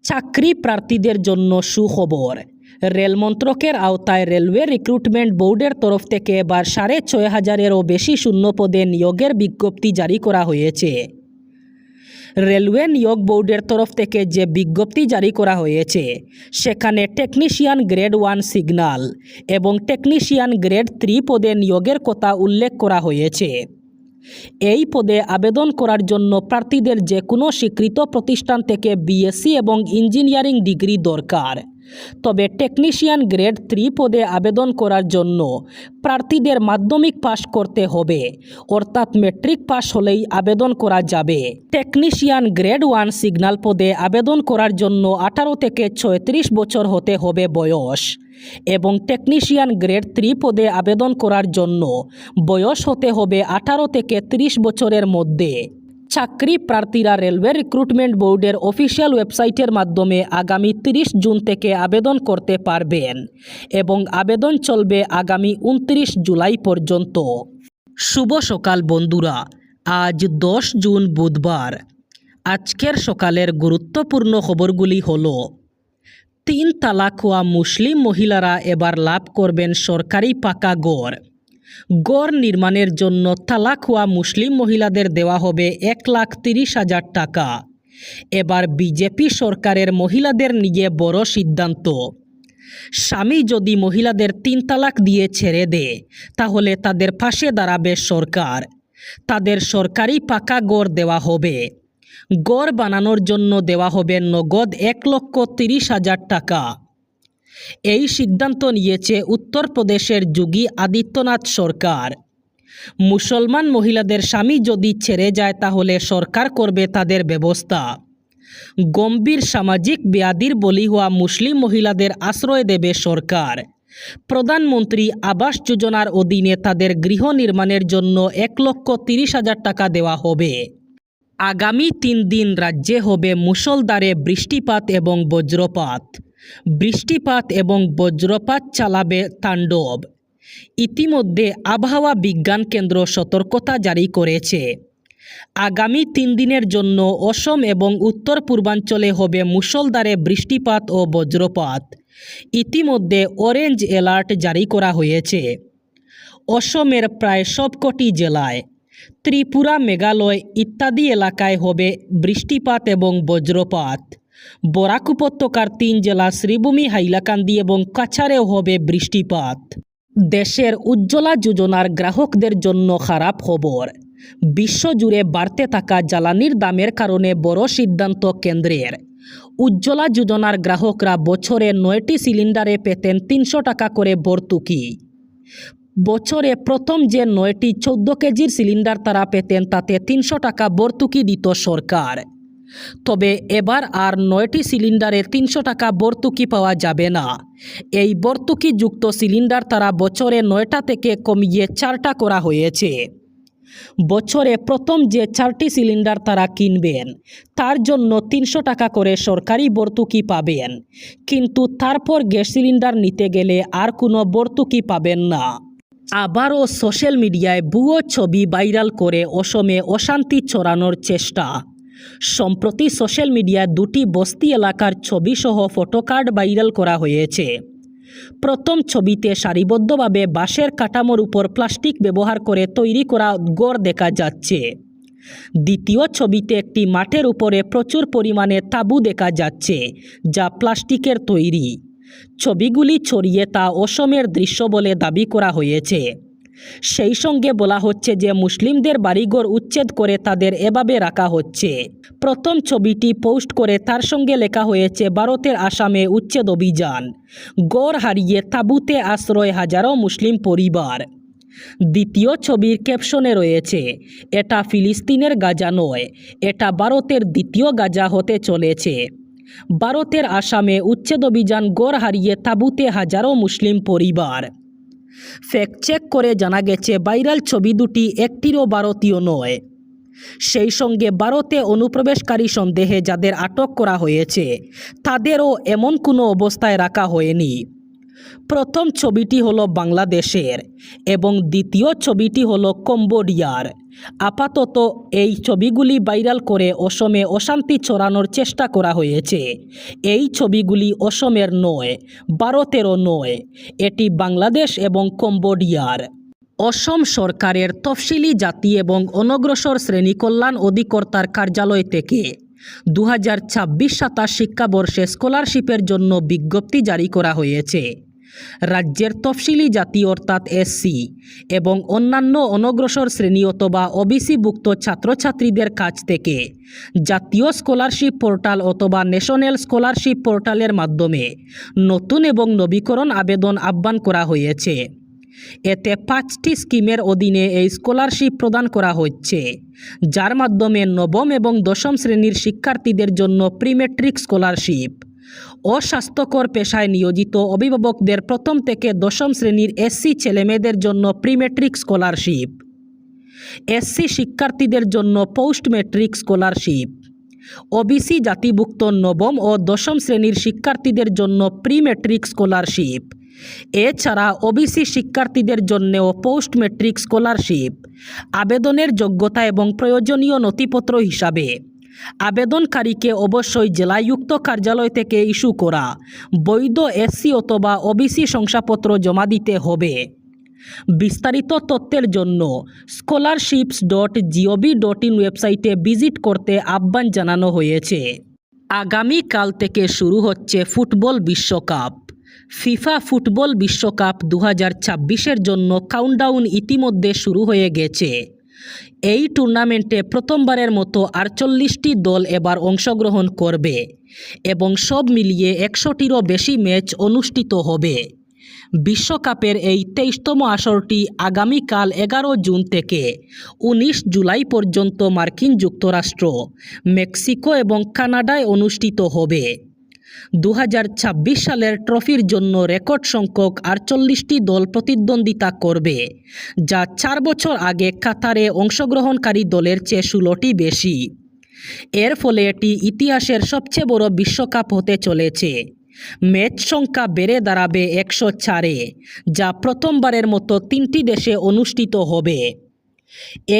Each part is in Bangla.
চাকরি প্রার্থীদের জন্য সুখবর। রেল মন্ত্রকের আওতায় রেলওয়ে রিক্রুটমেন্ট বোর্ডের তরফ থেকে এবার ৬৫০০-এরও বেশি শূন্য পদে নিয়োগের বিজ্ঞপ্তি জারি করা হয়েছে। রেলওয়ে নিয়োগ বোর্ডের তরফ থেকে যে বিজ্ঞপ্তি জারি করা হয়েছে সেখানে টেকনিশিয়ান গ্রেড 1 সিগন্যাল এবং টেকনিশিয়ান গ্রেড 3 পদে নিয়োগের কথা উল্লেখ করা হয়েছে। এই পদে আবেদন করার জন্য প্রার্থীদের যে কোনো স্বীকৃত প্রতিষ্ঠান থেকে বিএসসি এবং ইঞ্জিনিয়ারিং ডিগ্রি দরকার। তবে টেকনিশিয়ান গ্রেড 3 পদে আবেদন করার জন্য প্রার্থীদের মাধ্যমিক পাশ করতে হবে, অর্থাৎ মেট্রিক পাশ হলেই আবেদন করা যাবে। টেকনিশিয়ান গ্রেড 1 সিগন্যাল পদে আবেদন করার জন্য 18 থেকে 36 বছর হতে হবে বয়স এবং টেকনিশিয়ান গ্রেড 3 পদে আবেদন করার জন্য বয়স হতে হবে 18 থেকে 30 বছরের মধ্যে। চাকরি প্রার্থীরা রেলওয়ে রিক্রুটমেন্ট বোর্ডের অফিসিয়াল ওয়েবসাইটের মাধ্যমে আগামী 30 জুন থেকে আবেদন করতে পারবেন এবং আবেদন চলবে আগামী 29 জুলাই পর্যন্ত। শুভ সকাল বন্ধুরা, আজ 10 জুন বুধবার। আজকের সকালের গুরুত্বপূর্ণ খবরগুলি হলো: 3 তালাক হওয়া মুসলিম মহিলারা এবার লাভ করবেন সরকারি পাকা ঘর। ঘর নির্মাণের জন্য তালাক হওয়া মুসলিম মহিলাদের দেওয়া হবে 1,30,000 টাকা। এবার বিজেপি সরকারের মহিলাদের নিয়ে বড় সিদ্ধান্ত। স্বামী যদি মহিলাদের 3 তালাক দিয়ে ছেড়ে দেয় তাহলে তাদের পাশে দাঁড়াবে সরকার। তাদের সরকারি পাকা ঘর দেওয়া হবে। ঘর বানানোর জন্য দেওয়া হবে নগদ 1,30,000 টাকা। এই সিদ্ধান্ত নিয়েছে উত্তরপ্রদেশের যোগী আদিত্যনাথ সরকার। মুসলমান মহিলাদের স্বামী যদি ছেড়ে যায় তাহলে সরকার করবে তাদের ব্যবস্থা। গম্ভীর সামাজিক ব্যাধির বলি হওয়া মুসলিম মহিলাদের আশ্রয় দেবে সরকার। প্রধানমন্ত্রী আবাস যোজনার অধীনে তাদের গৃহ নির্মাণের জন্য 1,30,000 টাকা দেওয়া হবে। আগামী 3 দিন রাজ্যে হবে মুষলধারে বৃষ্টিপাত এবং বজ্রপাত। বৃষ্টিপাত এবং বজ্রপাত চালাবে তাণ্ডব। ইতিমধ্যে আবহাওয়া বিজ্ঞান কেন্দ্র সতর্কতা জারি করেছে। আগামী 3 দিনের জন্য অসম এবং উত্তর পূর্বাঞ্চলে হবে মুষলধারে বৃষ্টিপাত ও বজ্রপাত। ইতিমধ্যে অরেঞ্জ অ্যালার্ট জারি করা হয়েছে অসমের প্রায় সবকটি জেলায়। ত্রিপুরা, মেঘালয় ইত্যাদি এলাকায় হবে বৃষ্টিপাত এবং বজ্রপাত। বরাক উপত্যকার 3 জেলা শ্রীভূমি, হাইলাকান্দি এবং কাছাড়েও হবে বৃষ্টিপাত। দেশের উজ্জ্বলা যোজনার গ্রাহকদের জন্য খারাপ খবর। বিশ্বজুড়ে বাড়তে থাকা জ্বালানির দামের কারণে বড় সিদ্ধান্ত কেন্দ্রের। উজ্জ্বলা যোজনার গ্রাহকরা বছরে 9টি সিলিন্ডারে পেতেন 300 টাকা করে ভর্তুকি। বছরে প্রথম যে 9টি 14 কেজির সিলিন্ডার তারা পেতেন তাতে 300 টাকা ভর্তুকি দিত সরকার। তবে এবার আর 9টি সিলিন্ডারে 300 টাকা ভর্তুকি পাওয়া যাবে না। এই ভর্তুকিযুক্ত সিলিন্ডার তারা বছরে 9টা থেকে কমিয়ে 4টা করা হয়েছে। বছরে প্রথম যে 4টি সিলিন্ডার তারা কিনবেন তার জন্য 300 টাকা করে সরকারি ভর্তুকি পাবেন, কিন্তু তারপর গ্যাস সিলিন্ডার নিতে গেলে আর কোনো ভর্তুকি পাবেন না। আবারও সোশ্যাল মিডিয়ায় ভুয়ো ছবি ভাইরাল করে অসমে অশান্তি ছড়ানোর চেষ্টা। সম্প্রতি সোশ্যাল মিডিয়ায় 2টি বস্তি এলাকার ছবি সহ ফটোকার্ড ভাইরাল করা হয়েছে। প্রথম ছবিতে সারিবদ্ধভাবে বাঁশের কাঠামোর উপর প্লাস্টিক ব্যবহার করে তৈরি করা ঘর দেখা যাচ্ছে। দ্বিতীয় ছবিতে একটি মাঠের উপরে প্রচুর পরিমাণে তাঁবু দেখা যাচ্ছে যা প্লাস্টিকের তৈরি। ছবিগুলি ছড়িয়ে তা অসমের দৃশ্য বলে দাবি করা হয়েছে। সেই সঙ্গে বলা হচ্ছে যে মুসলিমদের বাড়িঘর উচ্ছেদ করে তাদের এভাবে রাখা হচ্ছে। প্রথম ছবিটি পোস্ট করে তার সঙ্গে লেখা হয়েছে ভারতের আসামে উচ্ছেদ অভিযান, ঘর হারিয়ে তাঁবুতে আশ্রয় হাজারো মুসলিম পরিবার। দ্বিতীয় ছবির ক্যাপশনে রয়েছে, এটা ফিলিস্তিনের গাজা নয়, এটা ভারতের দ্বিতীয় গাজা হতে চলেছে। ভারতের আসামে উচ্ছেদ অভিযান, ঘর হারিয়ে তাঁবুতে হাজারো মুসলিম পরিবার। ফ্যাক্ট চেক করে জানা গেছে ভাইরাল ছবি দুটি একটিরও ভারতীয় নয়। সেই সঙ্গে ভারতে অনুপ্রবেশকারী সন্দেহে যাদের আটক করা হয়েছে তাদেরও এমন কোনো অবস্থায় রাখা হয়নি। প্রথম ছবিটি হলো বাংলাদেশের এবং দ্বিতীয় ছবিটি হলো কম্বোডিয়ার। আপাতত এই ছবিগুলি ভাইরাল করে অসমে অশান্তি ছড়ানোর চেষ্টা করা হয়েছে। এই ছবিগুলি অসমের নয়, ভারতেরও নয়, এটি বাংলাদেশ এবং কম্বোডিয়ার। অসম সরকারের তফসিলি জাতি এবং অনগ্রসর শ্রেণী কল্যাণ অধিকর্তার কার্যালয় থেকে 2026-27 শিক্ষাবর্ষে স্কলারশিপের জন্য বিজ্ঞপ্তি জারি করা হয়েছে। রাজ্যের তফসিলি জাতি অর্থাৎ এসসি এবং অন্যান্য অনগ্রসর শ্রেণী অথবা ওবিসিভুক্ত ছাত্রছাত্রীদের কাছ থেকে জাতীয় স্কলারশিপ পোর্টাল অথবা ন্যাশনাল স্কলারশিপ পোর্টালের মাধ্যমে নতুন এবং নবীকরণ আবেদন আহ্বান করা হয়েছে। এতে 5টি স্কিমের অধীনে এই স্কলারশিপ প্রদান করা হচ্ছে, যার মাধ্যমে নবম এবং দশম শ্রেণীর শিক্ষার্থীদের জন্য প্রিমেট্রিক স্কলারশিপ, অস্বাস্থ্যকর পেশায় নিয়োজিত অভিভাবকদের প্রথম থেকে দশম শ্রেণীর এসসি ছেলেমেয়েদের জন্য প্রিমেট্রিক স্কলারশিপ, এসসি শিক্ষার্থীদের জন্য পোস্ট ম্যাট্রিক স্কলারশিপ, ওবিসি জাতিভুক্ত নবম ও দশম শ্রেণীর শিক্ষার্থীদের জন্য প্রি ম্যাট্রিক স্কলারশিপ, এছাড়া ওবিসি শিক্ষার্থীদের জন্যও পোস্ট ম্যাট্রিক স্কলারশিপ। আবেদনের যোগ্যতা এবং প্রয়োজনীয় নথিপত্র হিসাবে আবেদনকারীকে অবশ্যই জেলায়ুক্ত কার্যালয় থেকে ইস্যু করা বৈধ এসসি অথবা ওবিসি শংসাপত্র জমা দিতে হবে। বিস্তারিত তথ্যের জন্য scholarships.gov.in ওয়েবসাইটে ভিজিট করতে আহ্বান জানানো হয়েছে। আগামীকাল থেকে শুরু হচ্ছে ফুটবল বিশ্বকাপ। ফিফা ফুটবল বিশ্বকাপ 2026-এর জন্য কাউন্টডাউন ইতিমধ্যে শুরু হয়ে গেছে। এই টুর্নামেন্টে প্রথমবারের মতো 48টি দল এবার অংশগ্রহণ করবে এবং সব মিলিয়ে 100টিরও বেশি ম্যাচ অনুষ্ঠিত হবে। বিশ্বকাপের এই 23তম আসরটি আগামীকাল 11 জুন থেকে 19 জুলাই পর্যন্ত মার্কিন যুক্তরাষ্ট্র, মেক্সিকো এবং কানাডায় অনুষ্ঠিত হবে। 2026 সালের ট্রফির জন্য রেকর্ড সংখ্যক 48টি দল প্রতিদ্বন্দ্বিতা করবে, যা 4 বছর আগে কাতারে অংশগ্রহণকারী দলের চেয়ে 16টি বেশি। এর ফলে এটি ইতিহাসের সবচেয়ে বড় বিশ্বকাপ হতে চলেছে। ম্যাচ সংখ্যা বেড়ে দাঁড়াবে 104-এ, যা প্রথমবারের মতো 3টি দেশে অনুষ্ঠিত হবে।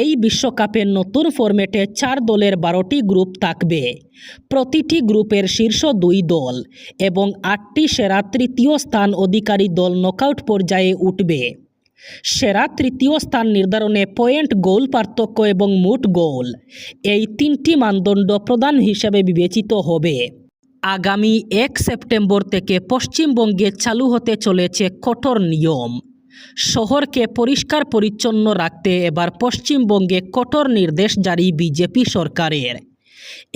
এই বিশ্বকাপের নতুন ফরম্যাটে 4 দলের 12টি গ্রুপ থাকবে। প্রতিটি গ্রুপের শীর্ষ 2 দল এবং 8টি সেরা তৃতীয় স্থান অধিকারী দল নকআউট পর্যায়ে উঠবে। সেরা তৃতীয় স্থান নির্ধারণে পয়েন্ট, গোল পার্থক্য এবং মোট গোল, এই 3টি মানদণ্ড প্রধান হিসেবে বিবেচিত হবে। আগামী 1 সেপ্টেম্বর থেকে পশ্চিমবঙ্গে চালু হতে চলেছে কঠোর নিয়ম। শহরকে পরিষ্কার পরিচ্ছন্ন রাখতে এবার পশ্চিমবঙ্গে কঠোর নির্দেশ জারি বিজেপি সরকারের।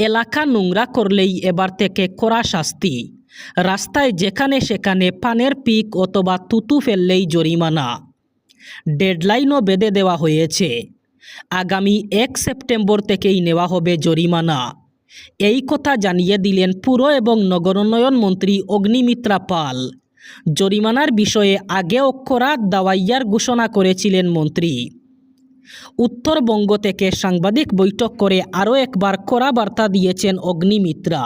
এলাকা নোংরা করলেই এবার থেকে কড়া শাস্তি। রাস্তায় যেখানে সেখানে পানের পিক অথবা থুতু ফেললেই জরিমানা। ডেডলাইনও বেঁধে দেওয়া হয়েছে। আগামী 1 সেপ্টেম্বর থেকেই নেওয়া হবে জরিমানা। এই কথা জানিয়ে দিলেন পুর এবং নগরোন্নয়ন মন্ত্রী অগ্নিমিত্রা পাল। জরিমানার বিষয়ে আগেও কড়া দাওয়াইয়ার ঘোষণা করেছিলেন মন্ত্রী। উত্তরবঙ্গ থেকে সাংবাদিক বৈঠক করে আরও একবার কড়া বার্তা দিয়েছেন অগ্নিমিত্রা।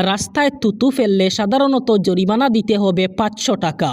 রাস্তায় থুতু ফেললে সাধারণত জরিমানা দিতে হবে 500 টাকা।